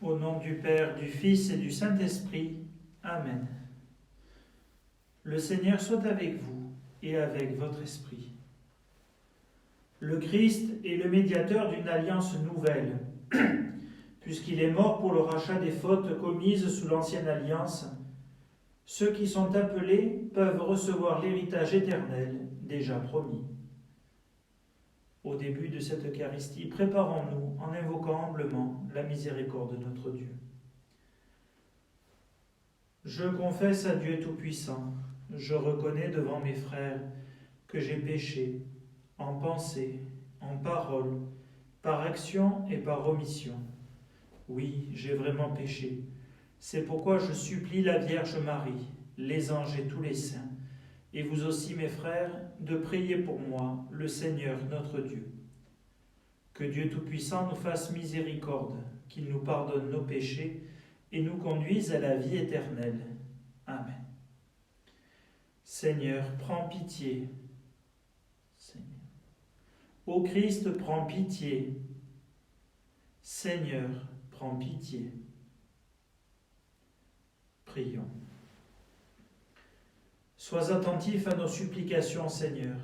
Au nom du Père, du Fils et du Saint-Esprit. Amen. Le Seigneur soit avec vous et avec votre esprit. Le Christ est le médiateur d'une alliance nouvelle, puisqu'il est mort pour le rachat des fautes commises sous l'ancienne alliance. Ceux qui sont appelés peuvent recevoir l'héritage éternel déjà promis. Au début de cette Eucharistie, préparons-nous en invoquant humblement la miséricorde de notre Dieu. Je confesse à Dieu Tout-Puissant, je reconnais devant mes frères que j'ai péché en pensée, en parole, par action et par omission. Oui, j'ai vraiment péché. C'est pourquoi je supplie la Vierge Marie, les anges et tous les saints, et vous aussi mes frères, de prier pour moi, le Seigneur notre Dieu. Que Dieu Tout-Puissant nous fasse miséricorde, qu'il nous pardonne nos péchés et nous conduise à la vie éternelle. Amen. Seigneur, prends pitié. Seigneur. Ô Christ, prends pitié. Seigneur, prends pitié. Prions. Sois attentif à nos supplications, Seigneur.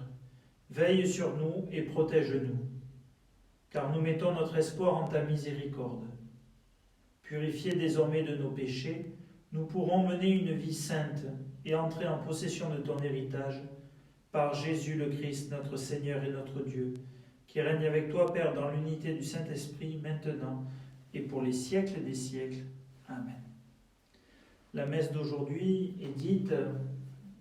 Veille sur nous et protège-nous, car nous mettons notre espoir en ta miséricorde. Purifiés désormais de nos péchés, nous pourrons mener une vie sainte et entrer en possession de ton héritage par Jésus le Christ, notre Seigneur et notre Dieu, qui règne avec toi, Père, dans l'unité du Saint-Esprit, maintenant et pour les siècles des siècles. Amen. La messe d'aujourd'hui est dite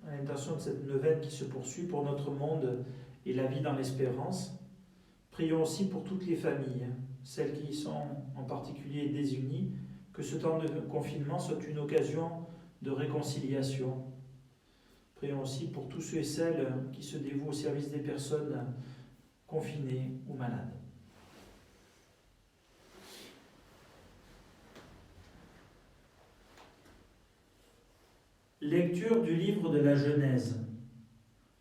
à l'intention de cette neuvaine qui se poursuit pour notre monde et la vie dans l'espérance. Prions aussi pour toutes les familles, celles qui sont en particulier désunies, que ce temps de confinement soit une occasion de réconciliation. Prions aussi pour tous ceux et celles qui se dévouent au service des personnes confinées ou malades. Lecture du livre de la Genèse.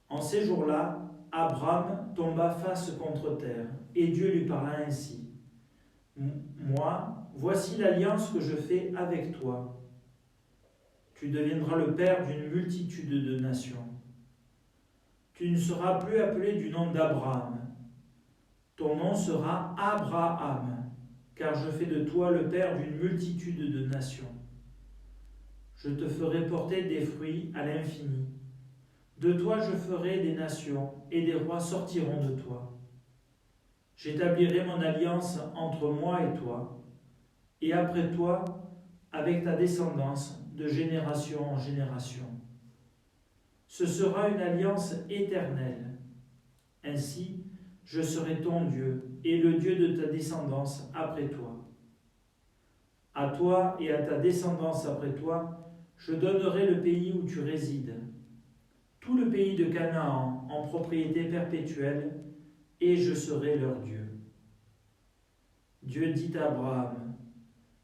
En ces jours-là, Abraham tomba face contre terre, et Dieu lui parla ainsi. Moi, voici l'alliance que je fais avec toi. Tu deviendras le père d'une multitude de nations. Tu ne seras plus appelé du nom d'Abraham. Ton nom sera Abraham, car je fais de toi le père d'une multitude de nations. Je te ferai porter des fruits à l'infini. De toi je ferai des nations, et des rois sortiront de toi. J'établirai mon alliance entre moi et toi, et après toi, avec ta descendance, de génération en génération. Ce sera une alliance éternelle. Ainsi, je serai ton Dieu, et le Dieu de ta descendance après toi. À toi et à ta descendance après toi, je donnerai le pays où tu résides, tout le pays de Canaan en propriété perpétuelle, et je serai leur Dieu. Dieu dit à Abraham,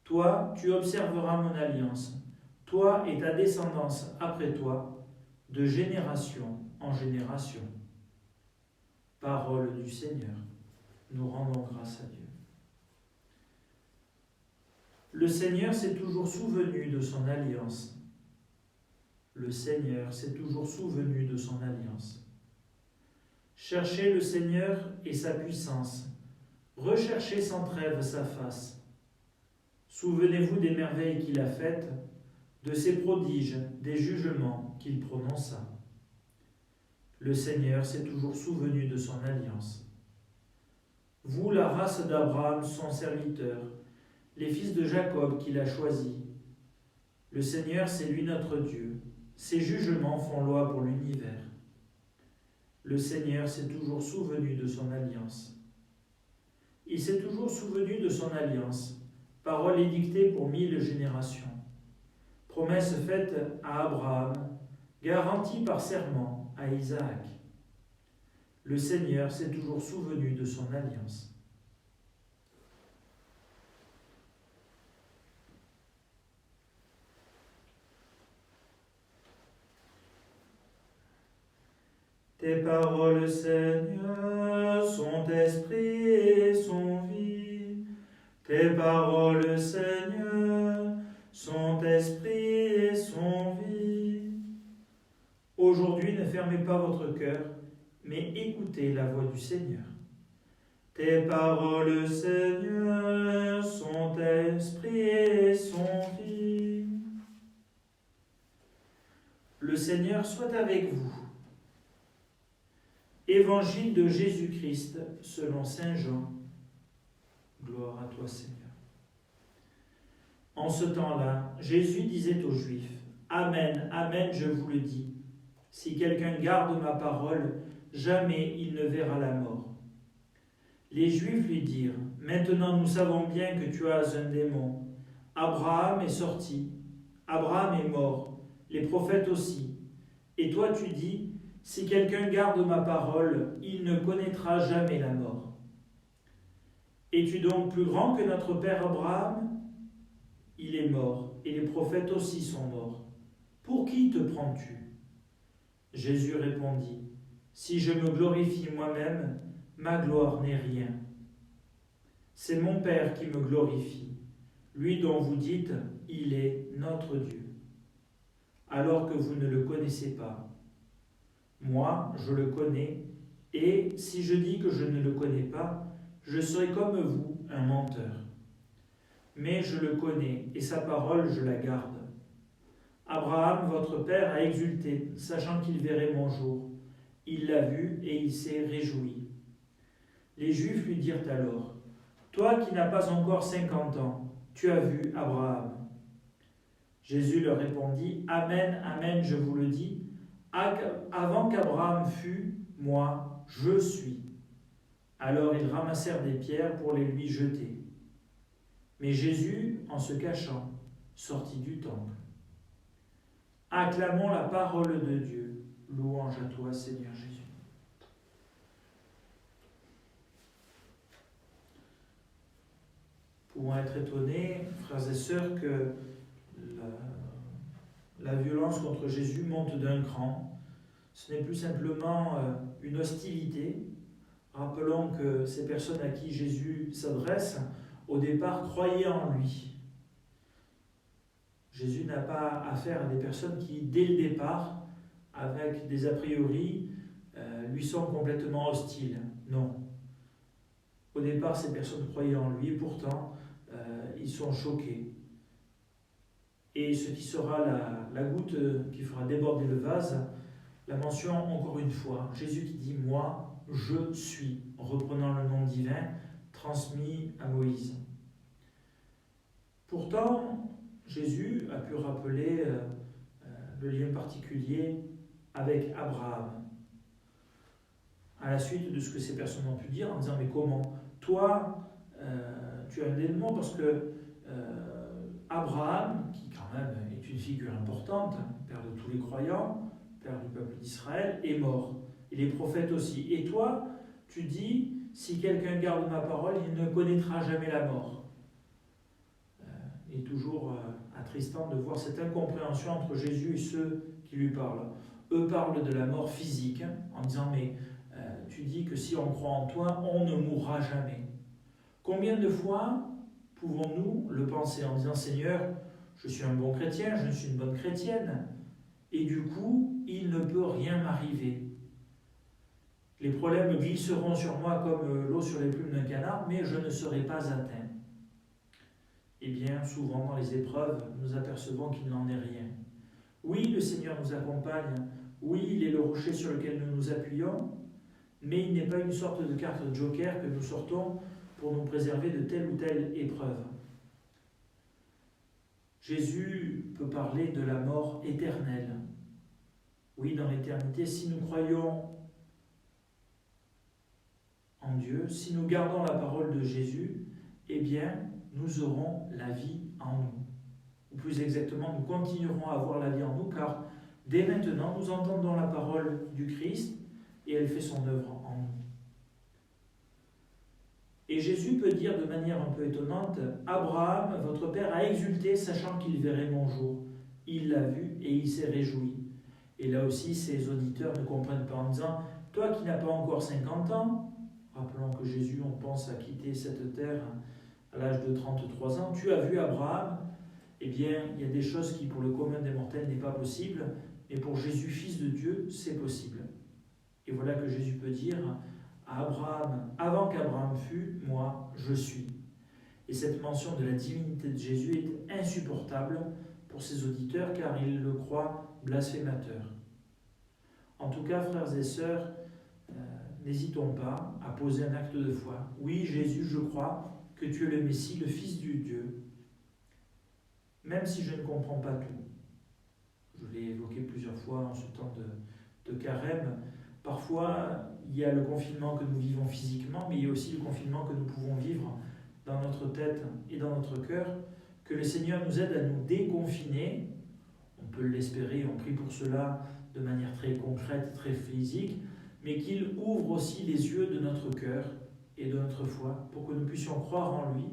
toi, tu observeras mon alliance, toi et ta descendance après toi, de génération en génération. Parole du Seigneur. Nous rendons grâce à Dieu. Le Seigneur s'est toujours souvenu de son alliance. Le Seigneur s'est toujours souvenu de son alliance. Cherchez le Seigneur et sa puissance. Recherchez sans trêve sa face. Souvenez-vous des merveilles qu'il a faites, de ses prodiges, des jugements qu'il prononça. Le Seigneur s'est toujours souvenu de son alliance. Vous, la race d'Abraham, son serviteur, les fils de Jacob qu'il a choisis. Le Seigneur, c'est lui notre Dieu. Ses jugements font loi pour l'univers. Le Seigneur s'est toujours souvenu de son alliance. Il s'est toujours souvenu de son alliance, parole édictée pour 1000 générations. Promesse faite à Abraham, garantie par serment à Isaac. Le Seigneur s'est toujours souvenu de son alliance. Tes paroles, Seigneur, sont esprit et sont vie. Tes paroles, Seigneur, sont esprit et sont vie. Aujourd'hui, ne fermez pas votre cœur, mais écoutez la voix du Seigneur. Tes paroles, Seigneur, sont esprit et sont vie. Le Seigneur soit avec vous. Évangile de Jésus-Christ selon saint Jean. Gloire à toi, Seigneur. En ce temps-là, Jésus disait aux Juifs, « Amen, Amen, je vous le dis, si quelqu'un garde ma parole, jamais il ne verra la mort. » Les Juifs lui dirent, « Maintenant nous savons bien que tu as un démon. Abraham est sorti, Abraham est mort, les prophètes aussi. Et toi tu dis, si quelqu'un garde ma parole, il ne connaîtra jamais la mort. Es-tu donc plus grand que notre père Abraham ? Il est mort, et les prophètes aussi sont morts. Pour qui te prends-tu ? » Jésus répondit, « Si je me glorifie moi-même, ma gloire n'est rien. C'est mon Père qui me glorifie, lui dont vous dites, il est notre Dieu, alors que vous ne le connaissez pas. Moi, je le connais, et si je dis que je ne le connais pas, je serai comme vous, un menteur. Mais je le connais, et sa parole, je la garde. Abraham, votre père, a exulté, sachant qu'il verrait mon jour. Il l'a vu, et il s'est réjoui. » Les Juifs lui dirent alors, « Toi qui n'as pas encore 50 ans, tu as vu Abraham. » Jésus leur répondit, « Amen, Amen, je vous le dis, avant qu'Abraham fût, moi, je suis. » Alors ils ramassèrent des pierres pour les lui jeter. Mais Jésus, en se cachant, sortit du temple. Acclamons la parole de Dieu. Louange à toi, Seigneur Jésus. Pouvons être étonnés, frères et sœurs, que la violence contre Jésus monte d'un cran. Ce n'est plus simplement une hostilité. Rappelons que ces personnes à qui Jésus s'adresse, au départ, croyaient en lui. Jésus n'a pas affaire à des personnes qui, dès le départ, avec des a priori, lui sont complètement hostiles. Non. Au départ, ces personnes croyaient en lui, et pourtant, ils sont choqués. Et ce qui sera la goutte qui fera déborder le vase, la mention encore une fois, Jésus qui dit « Moi, je suis », reprenant le nom divin transmis à Moïse. Pourtant, Jésus a pu rappeler le lien particulier avec Abraham. À la suite de ce que ces personnes ont pu dire, en disant « Mais comment ? Toi, tu as un démon parce que Abraham, qui quand même est une figure importante, père de tous les croyants, père du peuple d'Israël, est mort. Et les prophètes aussi. Et toi, tu dis, si quelqu'un garde ma parole, il ne connaîtra jamais la mort. » Il est toujours attristant de voir cette incompréhension entre Jésus et ceux qui lui parlent. Eux parlent de la mort physique, en disant, mais tu dis que si on croit en toi, on ne mourra jamais. Combien de fois pouvons-nous le penser en disant, Seigneur, je suis un bon chrétien, je suis une bonne chrétienne, et du coup, il ne peut rien m'arriver. Les problèmes glisseront sur moi comme l'eau sur les plumes d'un canard, mais je ne serai pas atteint. Eh bien, souvent dans les épreuves, nous apercevons qu'il n'en est rien. Oui, le Seigneur nous accompagne, oui, il est le rocher sur lequel nous nous appuyons, mais il n'est pas une sorte de carte joker que nous sortons pour nous préserver de telle ou telle épreuve. Jésus peut parler de la mort éternelle. Oui, dans l'éternité, si nous croyons en Dieu, si nous gardons la parole de Jésus, eh bien, nous aurons la vie en nous. Ou plus exactement, nous continuerons à avoir la vie en nous, car dès maintenant, nous entendons la parole du Christ et elle fait son œuvre en nous. Et Jésus peut dire de manière un peu étonnante, « Abraham, votre père, a exulté, sachant qu'il verrait mon jour. Il l'a vu et il s'est réjoui. » Et là aussi, ses auditeurs ne comprennent pas en disant, « Toi qui n'as pas encore 50 ans, rappelons que Jésus, on pense, a quitté cette terre à l'âge de 33 ans, tu as vu Abraham, eh bien, il y a des choses qui, pour le commun des mortels, n'est pas possible, mais pour Jésus, Fils de Dieu, c'est possible. Et voilà que Jésus peut dire à Abraham, avant qu'Abraham fût, moi, je suis. Et cette mention de la divinité de Jésus est insupportable pour ses auditeurs, car ils le croient blasphémateur. En tout cas, frères et sœurs, n'hésitons pas à poser un acte de foi. Oui, Jésus, je crois que tu es le Messie, le Fils du Dieu, même si je ne comprends pas tout. Je l'ai évoqué plusieurs fois en ce temps de carême. Parfois, il y a le confinement que nous vivons physiquement, mais il y a aussi le confinement que nous pouvons vivre dans notre tête et dans notre cœur. Que le Seigneur nous aide à nous déconfiner. On peut l'espérer, on prie pour cela de manière très concrète, très physique, mais qu'il ouvre aussi les yeux de notre cœur et de notre foi pour que nous puissions croire en lui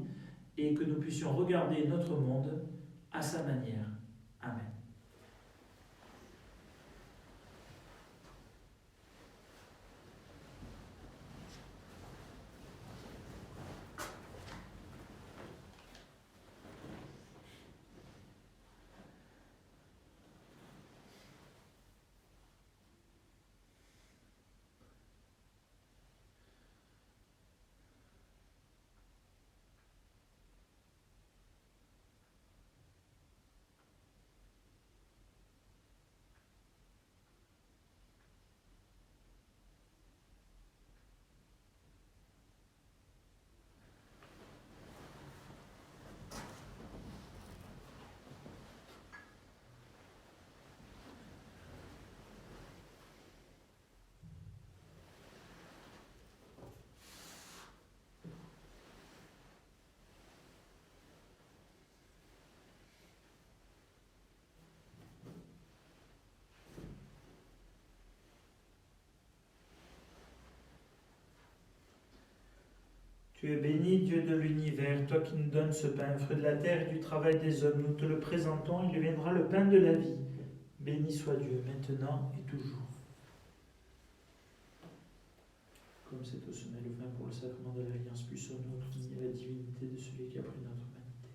et que nous puissions regarder notre monde à sa manière. Amen. Tu es béni, Dieu de l'univers, toi qui nous donnes ce pain, fruit de la terre et du travail des hommes. Nous te le présentons, il deviendra le pain de la vie. Béni soit Dieu, maintenant et toujours. Comme c'est au sommet le vin pour le sacrement de l'Alliance, puissions-nous obtenir la divinité de celui qui a pris notre humanité.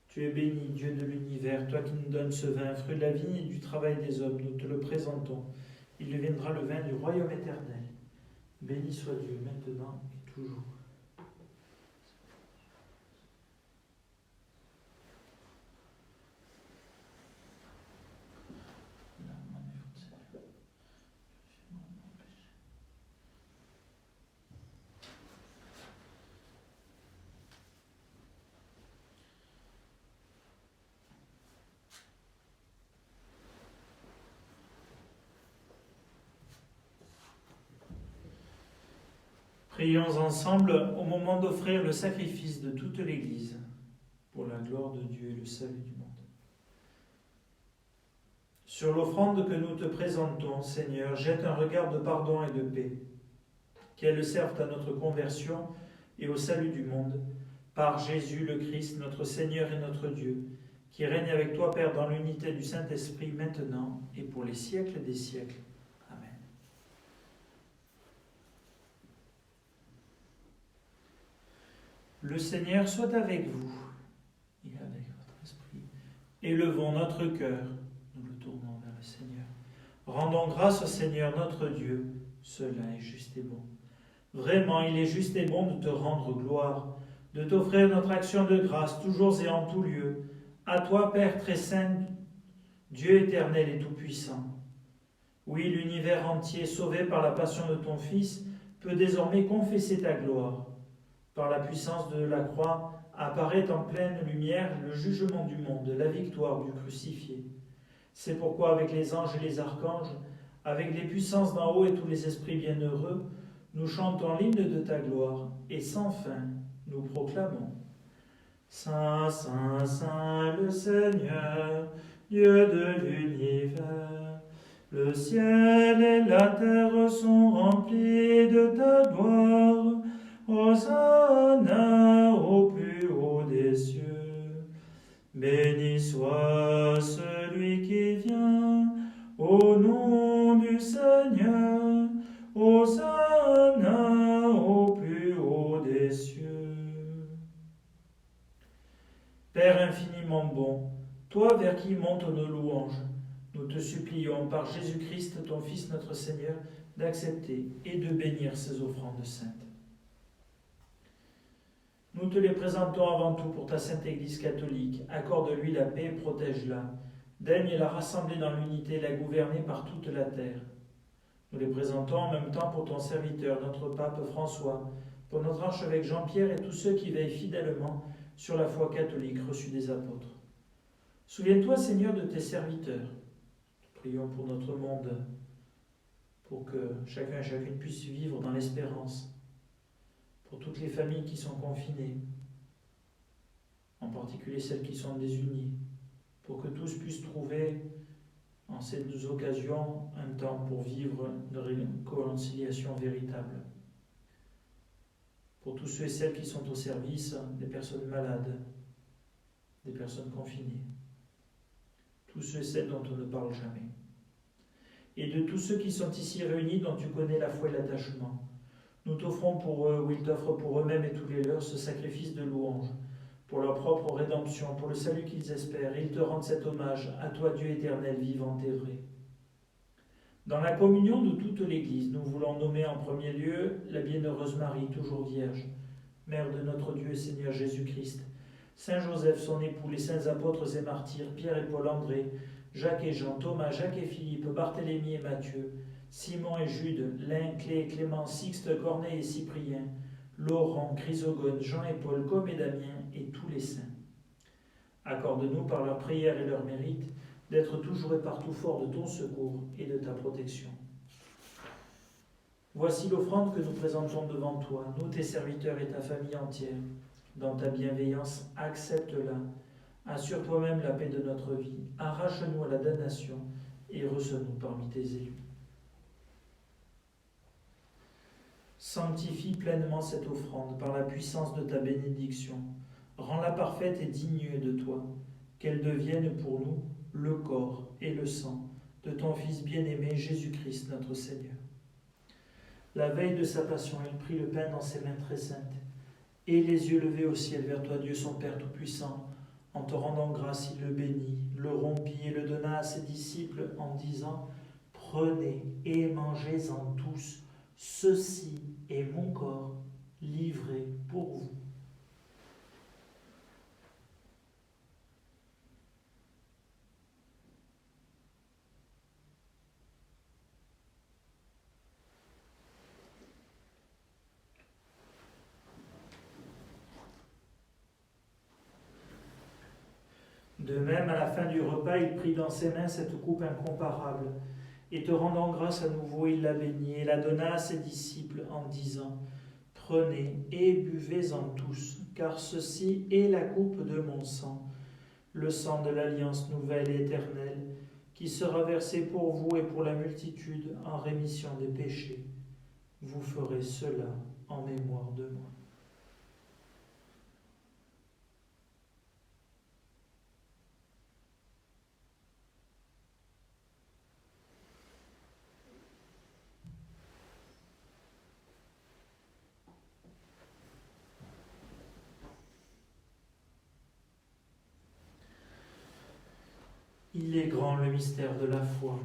Tu es béni, Dieu de l'univers, toi qui nous donnes ce vin, fruit de la vie et du travail des hommes. Nous te le présentons, il deviendra le vin du royaume éternel. Béni soit Dieu, maintenant et toujours. Prions ensemble au moment d'offrir le sacrifice de toute l'Église pour la gloire de Dieu et le salut du monde. Sur l'offrande que nous te présentons, Seigneur, jette un regard de pardon et de paix, qu'elle serve à notre conversion et au salut du monde, par Jésus le Christ, notre Seigneur et notre Dieu, qui règne avec toi, Père, dans l'unité du Saint-Esprit, maintenant et pour les siècles des siècles. Amen. Le Seigneur soit avec vous et avec votre esprit. Élevons notre cœur, nous le tournons vers le Seigneur. Rendons grâce au Seigneur notre Dieu, cela est juste et bon. Vraiment, il est juste et bon de te rendre gloire, de t'offrir notre action de grâce, toujours et en tout lieu. À toi, Père très saint, Dieu éternel et tout-puissant. Oui, l'univers entier, sauvé par la passion de ton Fils, peut désormais confesser ta gloire. Par la puissance de la croix, apparaît en pleine lumière le jugement du monde, la victoire du crucifié. C'est pourquoi, avec les anges et les archanges, avec les puissances d'en haut et tous les esprits bienheureux, nous chantons l'hymne de ta gloire, et sans fin, nous proclamons. Saint, Saint, Saint, le Seigneur, Dieu de l'univers, le ciel et la terre sont remplis de ta gloire. Hosanna au plus haut des cieux. Béni soit celui qui vient au nom du Seigneur. Hosanna au plus haut des cieux. Père infiniment bon, toi vers qui montent nos louanges, nous te supplions par Jésus-Christ, ton Fils notre Seigneur, d'accepter et de bénir ces offrandes saintes. Nous te les présentons avant tout pour ta sainte Église catholique. Accorde-lui la paix, protège-la. Daigne la rassembler dans l'unité et la gouverner par toute la terre. Nous les présentons en même temps pour ton serviteur, notre pape François, pour notre archevêque Jean-Pierre et tous ceux qui veillent fidèlement sur la foi catholique reçue des apôtres. Souviens-toi, Seigneur, de tes serviteurs. Prions pour notre monde, pour que chacun et chacune puisse vivre dans l'espérance. Pour toutes les familles qui sont confinées, en particulier celles qui sont désunies, pour que tous puissent trouver en ces deux occasions un temps pour vivre une réconciliation véritable. Pour tous ceux et celles qui sont au service des personnes malades, des personnes confinées, tous ceux et celles dont on ne parle jamais, et de tous ceux qui sont ici réunis dont tu connais la foi et l'attachement. Nous t'offrons pour eux, ou ils t'offrent pour eux-mêmes et tous les leurs, ce sacrifice de louange, pour leur propre rédemption, pour le salut qu'ils espèrent, et ils te rendent cet hommage, à toi Dieu éternel, vivant et vrai. Dans la communion de toute l'Église, nous voulons nommer en premier lieu la bienheureuse Marie, toujours vierge, mère de notre Dieu et Seigneur Jésus-Christ, Saint Joseph, son époux, les saints apôtres et martyrs, Pierre et Paul André, Jacques et Jean, Thomas, Jacques et Philippe, Barthélemy et Matthieu, Simon et Jude, Lin, Clé et Clément, Sixte, Corneille et Cyprien, Laurent, Chrysogone, Jean et Paul, Com et Damien et tous les saints. Accorde-nous par leurs prières et leurs mérites d'être toujours et partout forts de ton secours et de ta protection. Voici l'offrande que nous présentons devant toi, nous tes serviteurs et ta famille entière. Dans ta bienveillance, accepte-la. Assure toi-même la paix de notre vie. Arrache-nous à la damnation et reçois-nous parmi tes élus. Sanctifie pleinement cette offrande par la puissance de ta bénédiction. Rends-la parfaite et digne de toi, qu'elle devienne pour nous le corps et le sang de ton Fils bien-aimé Jésus-Christ notre Seigneur. La veille de sa passion, il prit le pain dans ses mains très saintes, et les yeux levés au ciel vers toi, Dieu son Père Tout-Puissant, en te rendant grâce, il le bénit, le rompit et le donna à ses disciples en disant : « Prenez et mangez-en tous. Ceci est mon corps livré pour vous. » De même, à la fin du repas, il prit dans ses mains cette coupe incomparable, et te rendant grâce à nouveau, il la bénit et la donna à ses disciples en disant : « Prenez et buvez-en tous, car ceci est la coupe de mon sang, le sang de l'alliance nouvelle et éternelle, qui sera versé pour vous et pour la multitude en rémission des péchés. Vous ferez cela en mémoire de moi. » Il est grand le mystère de la foi.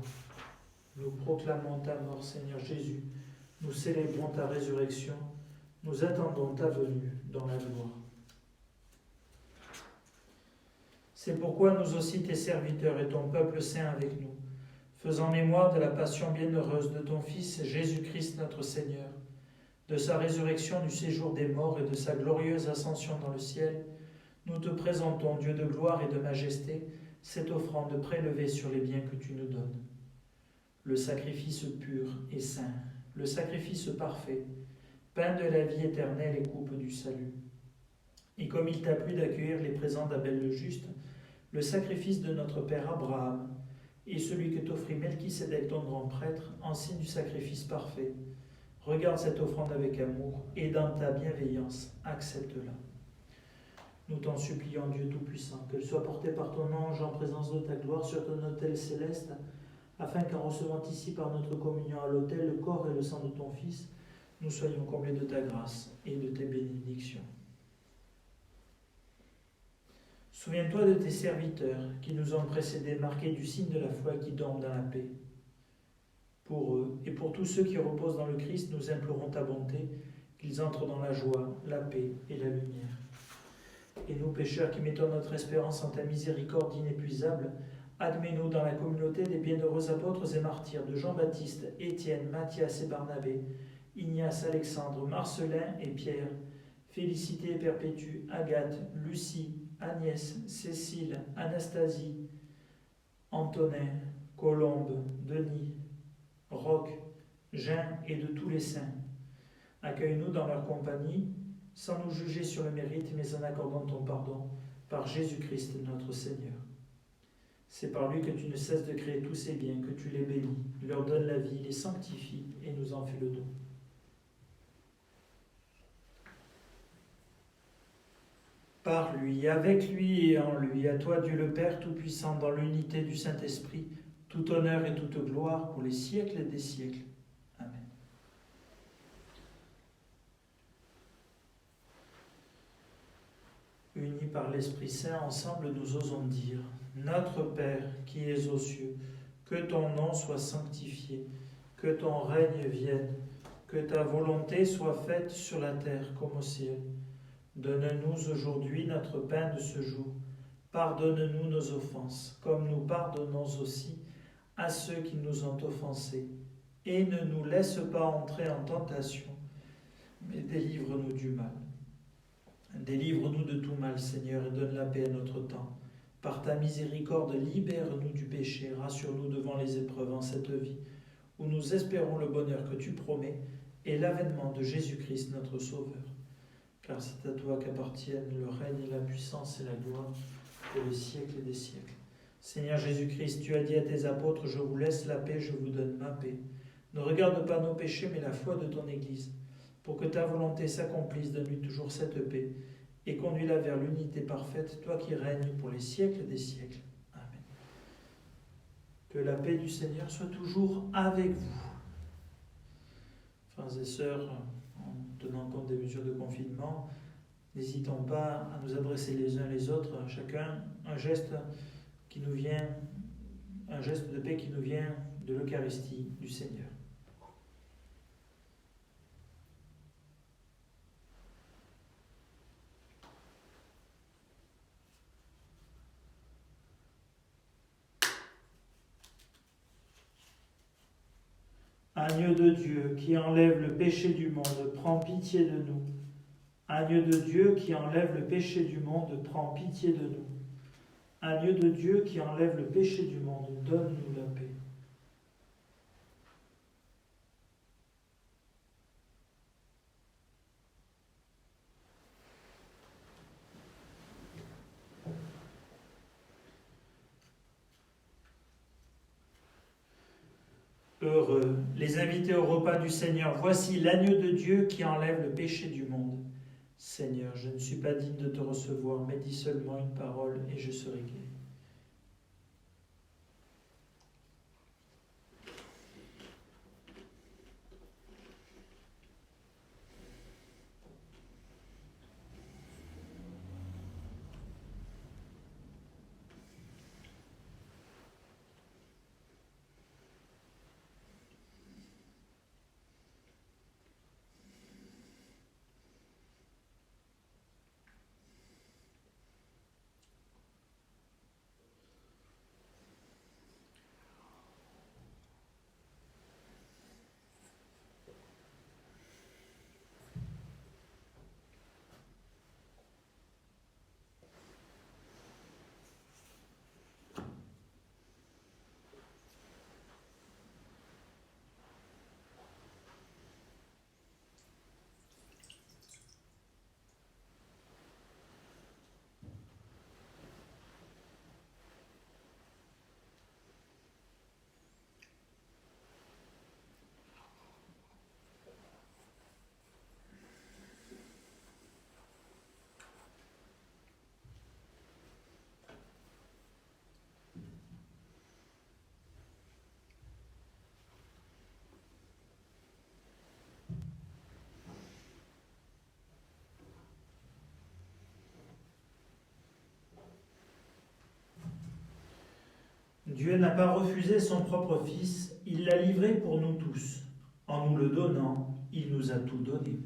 Nous proclamons ta mort, Seigneur Jésus. Nous célébrons ta résurrection. Nous attendons ta venue dans la gloire. C'est pourquoi nous aussi, tes serviteurs et ton peuple saint avec nous, faisant mémoire de la passion bienheureuse de ton Fils Jésus-Christ notre Seigneur, de sa résurrection du séjour des morts et de sa glorieuse ascension dans le ciel, nous te présentons, Dieu de gloire et de majesté, cette offrande prélevée sur les biens que tu nous donnes. Le sacrifice pur et saint, le sacrifice parfait, pain de la vie éternelle et coupe du salut. Et comme il t'a plu d'accueillir les présents d'Abel le juste, le sacrifice de notre père Abraham et celui que t'offrit Melchisédek ton grand prêtre, en signe du sacrifice parfait, regarde cette offrande avec amour et dans ta bienveillance, accepte-la. Nous t'en supplions, Dieu Tout-Puissant, qu'elle soit portée par ton ange en présence de ta gloire sur ton autel céleste, afin qu'en recevant ici par notre communion à l'autel le corps et le sang de ton Fils, nous soyons comblés de ta grâce et de tes bénédictions. Souviens-toi de tes serviteurs qui nous ont précédés, marqués du signe de la foi, qui dorment dans la paix. Pour eux et pour tous ceux qui reposent dans le Christ, nous implorons ta bonté, qu'ils entrent dans la joie, la paix et la lumière. Et nous, pécheurs qui mettons notre espérance en ta miséricorde inépuisable, admets-nous dans la communauté des bienheureux apôtres et martyrs de Jean-Baptiste, Étienne, Matthias et Barnabé, Ignace, Alexandre, Marcelin et Pierre, Félicité et Perpétue, Agathe, Lucie, Agnès, Cécile, Anastasie, Antonin, Colombe, Denis, Roch, Jean et de tous les saints. Accueille-nous dans leur compagnie, sans nous juger sur le mérite, mais en accordant ton pardon, par Jésus-Christ notre Seigneur. C'est par lui que tu ne cesses de créer tous ces biens, que tu les bénis, leur donnes la vie, les sanctifies et nous en fais le don. Par lui, avec lui et en lui, à toi Dieu le Père Tout-Puissant, dans l'unité du Saint-Esprit, tout honneur et toute gloire pour les siècles des siècles. Amen. Unis par l'Esprit Saint, ensemble nous osons dire: Notre Père qui es aux cieux, que ton nom soit sanctifié, que ton règne vienne, que ta volonté soit faite sur la terre comme au ciel. Donne-nous aujourd'hui notre pain de ce jour. Pardonne-nous nos offenses, comme nous pardonnons aussi à ceux qui nous ont offensés. Et ne nous laisse pas entrer en tentation, mais délivre-nous du mal. Délivre-nous de tout mal, Seigneur, et donne la paix à notre temps. Par ta miséricorde, libère-nous du péché, rassure-nous devant les épreuves en cette vie, où nous espérons le bonheur que tu promets et l'avènement de Jésus-Christ, notre Sauveur. Car c'est à toi qu'appartiennent le règne et la puissance et la gloire pour les siècles des siècles. Seigneur Jésus-Christ, tu as dit à tes apôtres: je vous laisse la paix, je vous donne ma paix. Ne regarde pas nos péchés, mais la foi de ton Église. Pour que ta volonté s'accomplisse, donne-lui toujours cette paix et conduis-la vers l'unité parfaite, toi qui règnes pour les siècles des siècles. Amen. Que la paix du Seigneur soit toujours avec vous. Frères et sœurs, en tenant compte des mesures de confinement, n'hésitons pas à nous adresser les uns les autres, à chacun un geste qui nous vient, un geste de paix qui nous vient de l'Eucharistie du Seigneur. Agneau de Dieu qui enlève le péché du monde, prends pitié de nous. Agneau de Dieu qui enlève le péché du monde, prends pitié de nous. Agneau de Dieu qui enlève le péché du monde, donne-nous la paix. Heureux les invités au repas du Seigneur. Voici l'agneau de Dieu qui enlève le péché du monde. Seigneur, je ne suis pas digne de te recevoir, mais dis seulement une parole et je serai guéri. Dieu n'a pas refusé son propre Fils, il l'a livré pour nous tous. En nous le donnant, il nous a tout donné.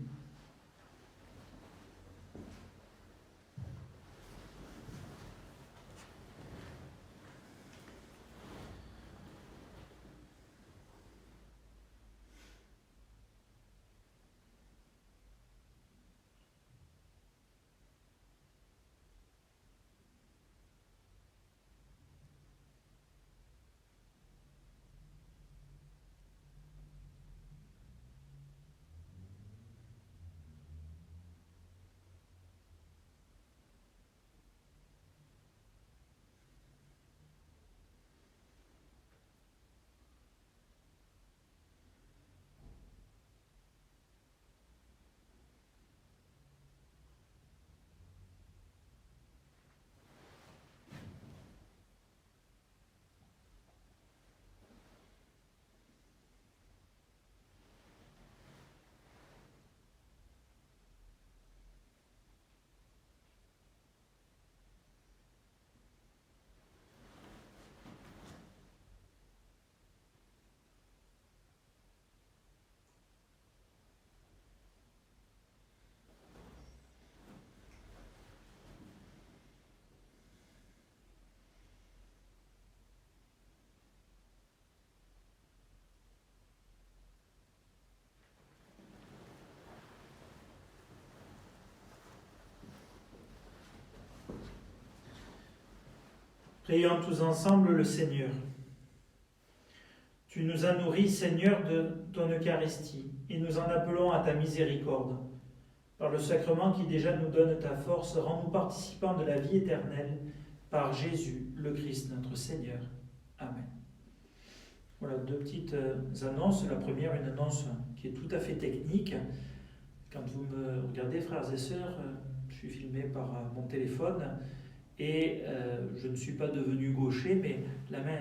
Prions tous ensemble le Seigneur. Tu nous as nourris, Seigneur, de ton Eucharistie, et nous en appelons à ta miséricorde. Par le sacrement qui déjà nous donne ta force, rends-nous participants de la vie éternelle, par Jésus, le Christ, notre Seigneur. Amen. Voilà, deux petites annonces. La première, une annonce qui est tout à fait technique. Quand vous me regardez, frères et sœurs, je suis filmé par mon téléphone, et je ne suis pas devenu gaucher, mais la main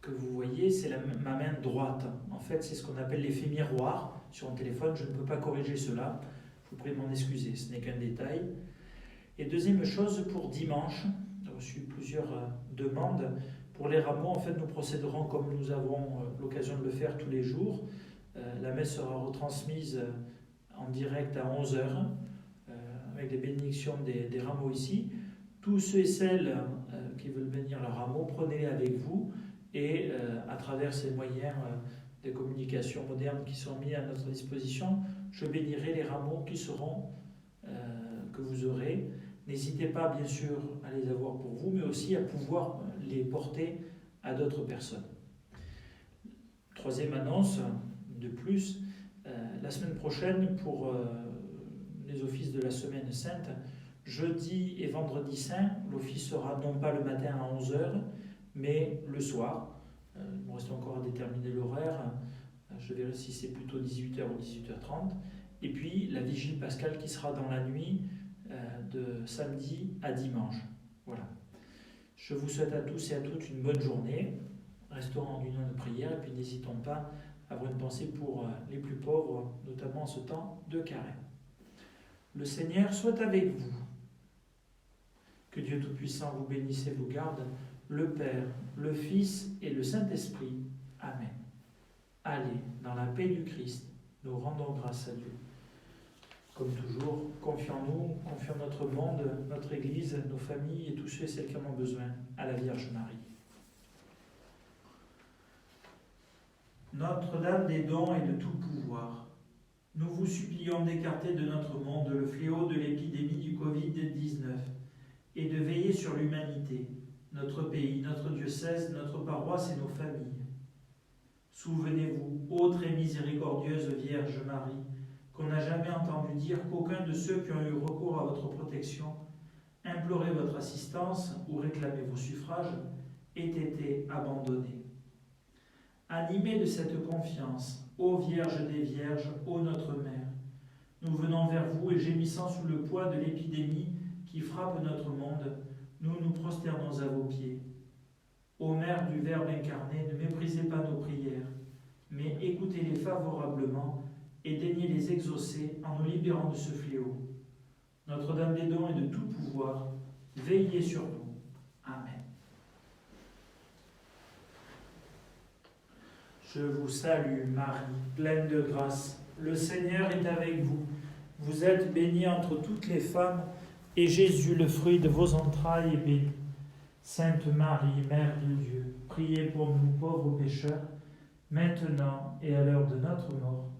que vous voyez, c'est ma main droite. En fait, c'est ce qu'on appelle l'effet miroir sur un téléphone. Je ne peux pas corriger cela. Je vous prie de m'en excuser, ce n'est qu'un détail. Et deuxième chose, pour dimanche, j'ai reçu plusieurs demandes. Pour les rameaux, en fait, nous procéderons comme nous avons l'occasion de le faire tous les jours. La messe sera retransmise en direct à 11h, avec les bénédictions des rameaux ici. Tous ceux et celles qui veulent bénir leur rameau, prenez-les avec vous, et à travers ces moyens de communication modernes qui sont mis à notre disposition, je bénirai les rameaux qui seront, que vous aurez. N'hésitez pas, bien sûr, à les avoir pour vous, mais aussi à pouvoir les porter à d'autres personnes. Troisième annonce, de plus, la semaine prochaine, pour les offices de la Semaine Sainte, jeudi et vendredi saint, l'office sera non pas le matin à 11h, mais le soir. Il me reste encore à déterminer l'horaire. Je verrai si c'est plutôt 18h ou 18h30. Et puis la vigile pascale qui sera dans la nuit de samedi à dimanche. Voilà. Je vous souhaite à tous et à toutes une bonne journée. Restons en union de prière, et puis n'hésitons pas à avoir une pensée pour les plus pauvres, notamment en ce temps de carême. Le Seigneur soit avec vous. Que Dieu Tout-Puissant vous bénisse et vous garde, le Père, le Fils et le Saint-Esprit. Amen. Allez, dans la paix du Christ, nous rendons grâce à Dieu. Comme toujours, confions-nous, confions notre monde, notre Église, nos familles et tous ceux et celles qui en ont besoin à la Vierge Marie. Notre-Dame des dons et de tout pouvoir, nous vous supplions d'écarter de notre monde le fléau de l'épidémie du Covid-19 et de veiller sur l'humanité, notre pays, notre diocèse, notre paroisse et nos familles. Souvenez-vous, ô très miséricordieuse Vierge Marie, qu'on n'a jamais entendu dire qu'aucun de ceux qui ont eu recours à votre protection, imploré votre assistance ou réclamé vos suffrages, ait été abandonné. Animés de cette confiance, ô Vierge des Vierges, ô notre Mère, nous venons vers vous et gémissant sous le poids de l'épidémie qui frappe notre monde, nous nous prosternons à vos pieds. Ô Mère du Verbe incarné, ne méprisez pas nos prières, mais écoutez-les favorablement et daignez les exaucer en nous libérant de ce fléau. Notre-Dame des dons et de tout pouvoir, veillez sur nous. Amen. Je vous salue, Marie, pleine de grâce. Le Seigneur est avec vous. Vous êtes bénie entre toutes les femmes, et Jésus, le fruit de vos entrailles, est béni. Sainte Marie, Mère de Dieu, priez pour nous pauvres pécheurs, maintenant et à l'heure de notre mort.